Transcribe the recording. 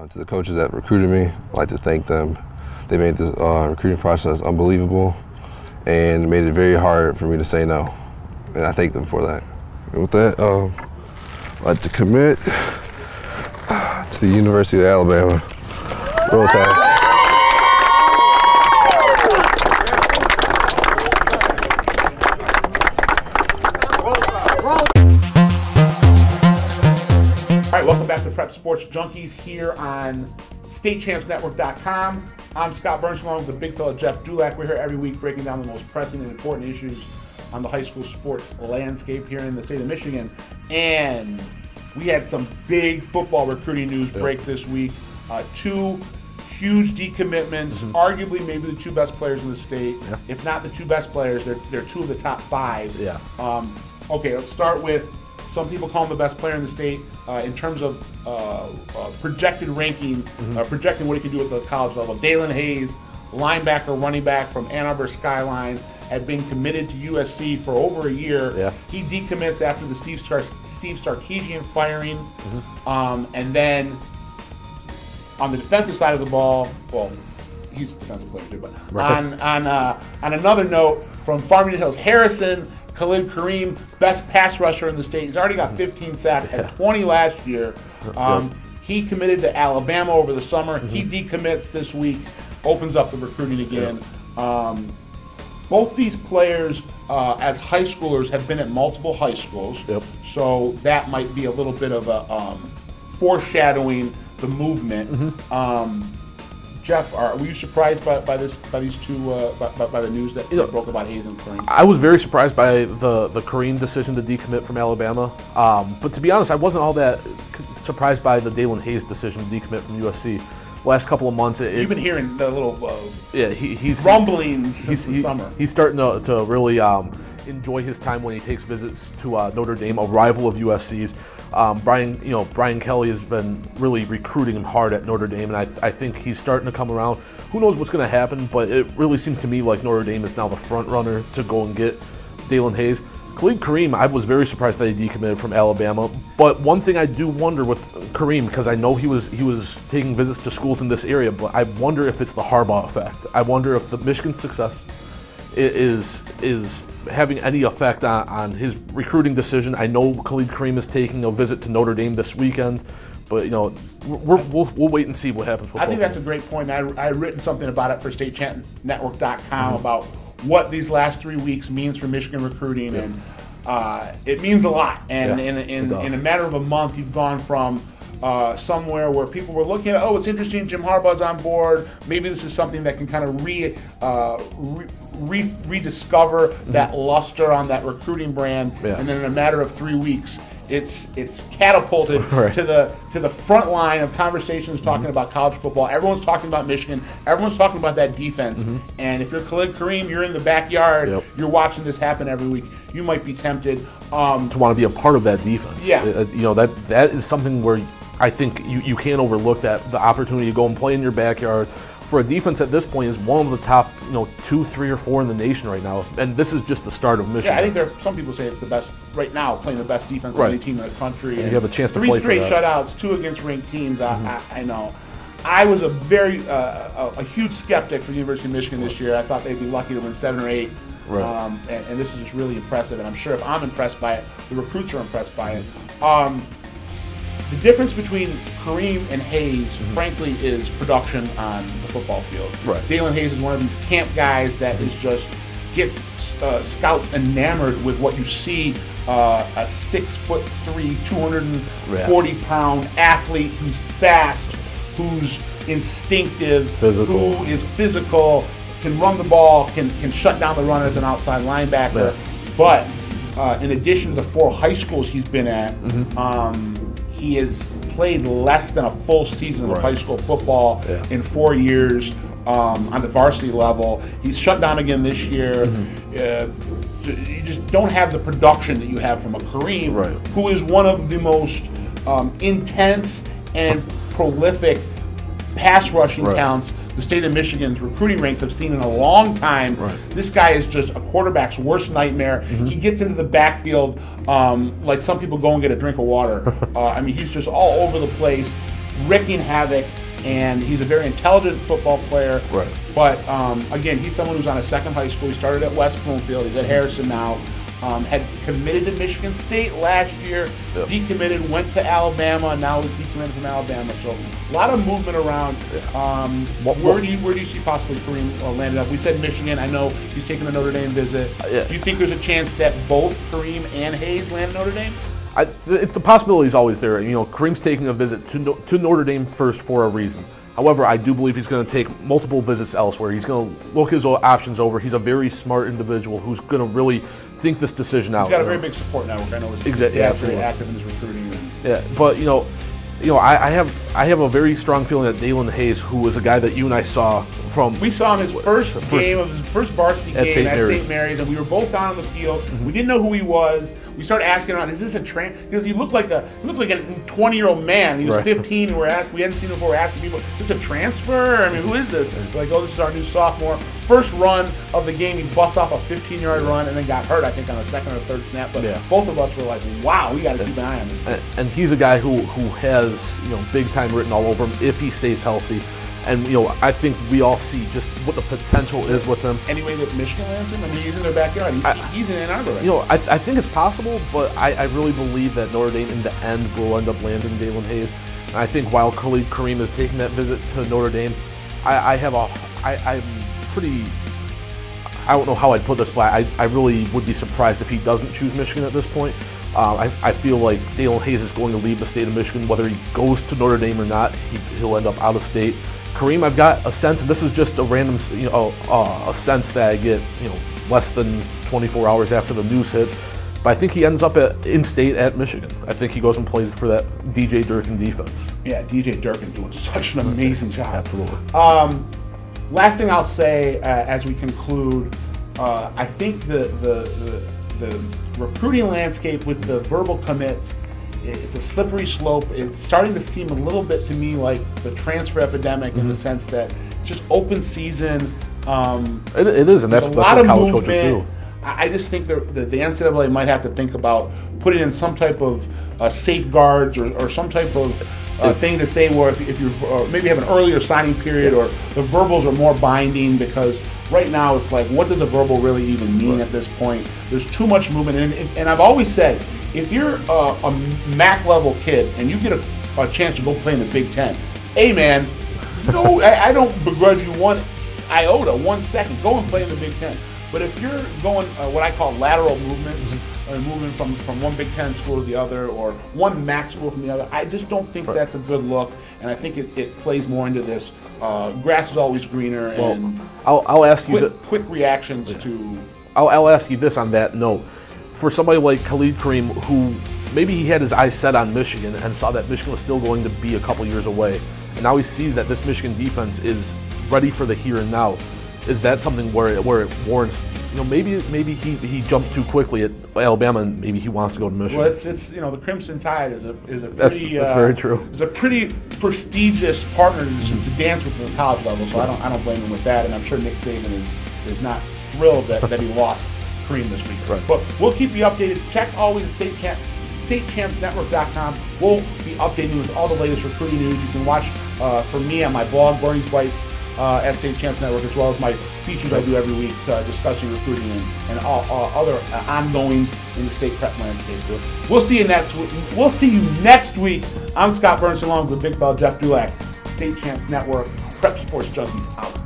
To the coaches that recruited me, I'd like to thank them. They made this recruiting process unbelievable and made it very hard for me to say no. And I thank them for that. And with that, I'd like to commit to the University of Alabama. Roll Tide. All right, welcome back to Prep Sports Junkies here on StateChampsNetwork.com. I'm Scott Burns along with the big fella Jeff Dulac. We're here every week breaking down the most pressing and important issues on the high school sports landscape here in the state of Michigan. And we had some big football recruiting news break this week. Two huge decommitments, arguably maybe the two best players in the state. If not the two best players, they're two of the top five. Okay, let's start with, some people call him the best player in the state in terms of projected ranking, projecting what he can do at the college level. Dalen Hayes, linebacker, running back from Ann Arbor Skyline, had been committed to USC for over a year. He decommits after the Steve Sarkisian firing, and then on the defensive side of the ball, well, he's a defensive player too, but on another note, from Farmington Hills, Harrison, Khalid Kareem, best pass rusher in the state. He's already got 15 sacks, had 20 last year. He committed to Alabama over the summer. He decommits this week, opens up the recruiting again. Both these players, as high schoolers, have been at multiple high schools. So that might be a little bit of a foreshadowing the movement. Jeff, were you surprised by these two by the news that broke about Hayes and Kareem? I was very surprised by the Kareem decision to decommit from Alabama, but to be honest, I wasn't all that surprised by the Dalen Hayes decision to decommit from USC. Last couple of months, you've been hearing the little he's rumblings since the summer. He's starting to really enjoy his time when he takes visits to Notre Dame, a rival of USC's. Brian Kelly has been really recruiting him hard at Notre Dame, and I think he's starting to come around. Who knows what's going to happen, but it really seems to me like Notre Dame is now the front runner to go and get Dalen Hayes. Khalid Kareem, I was very surprised that he decommitted from Alabama, but one thing I do wonder with Kareem, because I know he was taking visits to schools in this area, but I wonder if it's the Harbaugh effect. I wonder if the Michigan success is having any effect on his recruiting decision. I know Khalid Kareem is taking a visit to Notre Dame this weekend, but we'll wait and see what happens. I think that's a great point. I've written something about it for StateChampsNetwork.com about what these last 3 weeks means for Michigan recruiting, and it means a lot. And in a matter of a month, you've gone from somewhere where people were looking at, oh, it's interesting, Jim Harbaugh's on board. Maybe this is something that can kind of rediscover that luster on that recruiting brand. And then in a matter of 3 weeks, it's catapulted to the front line of conversations talking about college football. Everyone's talking about Michigan. Everyone's talking about that defense. And if you're Khalid Kareem, you're in the backyard. You're watching this happen every week. You might be tempted to want to be a part of that defense. That is something where I think you can't overlook that, the opportunity to go and play in your backyard for a defense at this point is one of the top 2, 3, or 4 in the nation right now, and this is just the start of Michigan. I think some people say it's the best right now, playing the best defense of any team in the country. And you have a chance to play for that. 3 straight shutouts, 2 against ranked teams. I know. I was a huge skeptic for the University of Michigan this year. I thought they'd be lucky to win 7 or 8. And this is just really impressive. And I'm sure if I'm impressed by it, the recruits are impressed by it. The difference between Kareem and Hayes, frankly, is production on the football field. Dalen Hayes is one of these camp guys that is just gets scouts enamored with what you see, a 6'3", 240-pound athlete who's fast, who's instinctive, who is physical, can run the ball, can shut down the run as an outside linebacker. But in addition to the 4 high schools he's been at, he has played less than a full season of high school football in 4 years on the varsity level. He's shut down again this year. You just don't have the production that you have from a Kareem, who is one of the most intense and prolific pass rushing talents the state of Michigan's recruiting ranks have seen in a long time. This guy is just a quarterback's worst nightmare. He gets into the backfield like some people go and get a drink of water. I mean, he's just all over the place. wreaking havoc, and he's a very intelligent football player. Right. But again, he's someone who's on a second high school. He started at West Bloomfield. He's at Harrison now. Had committed to Michigan State last year, decommitted, went to Alabama, and now he's decommitted from Alabama. So a lot of movement around. Where do you see possibly Kareem landing up? We said Michigan. I know he's taking a Notre Dame visit. Do you think there's a chance that both Kareem and Hayes land at Notre Dame? The possibility is always there. You know, Kareem's taking a visit to Notre Dame first for a reason. However, I do believe he's going to take multiple visits elsewhere. He's going to look his options over. He's a very smart individual who's going to really think this decision out. He's got a very big support network. I know he's exactly, very active in his recruiting. Yeah, but you know, I have a very strong feeling that Dalen Hayes, who was a guy that you and I saw from. We saw him his first game of his first varsity game at St. Mary's, and we were both down on the field. We didn't know who he was. We started asking around, is this a because he looked like a 20-year-old man. He was 15, and we hadn't seen him before. We're asking people, is this a transfer? I mean, who is this? We're like, oh, this is our new sophomore. First run of the game, he busts off a 15-yard run and then got hurt, I think, on a second or third snap. But both of us were like, wow, we got to keep an eye on this kid. And he's a guy who has big time written all over him if he stays healthy. And I think we all see just what the potential is with him. Any way that Michigan lands him? I mean, he's in their backyard. He's in Ann Arbor. Right? I think it's possible, but I really believe that Notre Dame in the end will end up landing Dalen Hayes. And I think while Khalid Kareem is taking that visit to Notre Dame, I'm pretty. I don't know how I'd put this, but I really would be surprised if he doesn't choose Michigan at this point. I feel like Dalen Hayes is going to leave the state of Michigan, whether he goes to Notre Dame or not. He'll end up out of state. Kareem, I've got a sense, and this is just a random, a sense that I get, less than 24 hours after the news hits. But I think he ends up in-state at Michigan. I think he goes and plays for that DJ Durkin defense. Yeah, DJ Durkin doing such an amazing job. Absolutely. Last thing I'll say as we conclude, I think the recruiting landscape with the verbal commits, it's a slippery slope. It's starting to seem a little bit to me like the transfer epidemic in the sense that it's just open season. It is, and that's what college coaches do. I just think the NCAA might have to think about putting in some type of safeguards or some type of thing to say where if you maybe have an earlier signing period or the verbals are more binding, because right now it's like, what does a verbal really even mean at this point? There's too much movement, and I've always said, if you're a MAC level kid and you get a chance to go play in the Big Ten, hey man, no, I don't begrudge you 1 iota, 1 second. Go and play in the Big Ten. But if you're going what I call lateral movements, or moving from one Big Ten school to the other, or one MAC school from the other, I just don't think that's a good look. And I think it plays more into this. Grass is always greener, and I'll ask you quick reactions to. I'll ask you this on that note. For somebody like Khalid Kareem, who maybe he had his eyes set on Michigan and saw that Michigan was still going to be a couple years away, and now he sees that this Michigan defense is ready for the here and now. Is that something where it warrants? Maybe he jumped too quickly at Alabama, and maybe he wants to go to Michigan. Well, it's the Crimson Tide is a pretty that's very true. It's a pretty prestigious partner to dance with at the college level. So I don't blame him with that, and I'm sure Nick Saban is not thrilled that he lost Kareem this week. Right. But we'll keep you updated. Check always StateChampsNetwork.com. We'll be updating you with all the latest recruiting news. You can watch from me on my blog, Bernie's Bites, at State Champs Network, as well as my features I do every week discussing recruiting and all other ongoings in the state prep landscape. We'll see you next week. We'll see you next week. I'm Scott Burnson, along with the big fella Jeff Dulac. State Champs Network, Prep Sports Junkies out.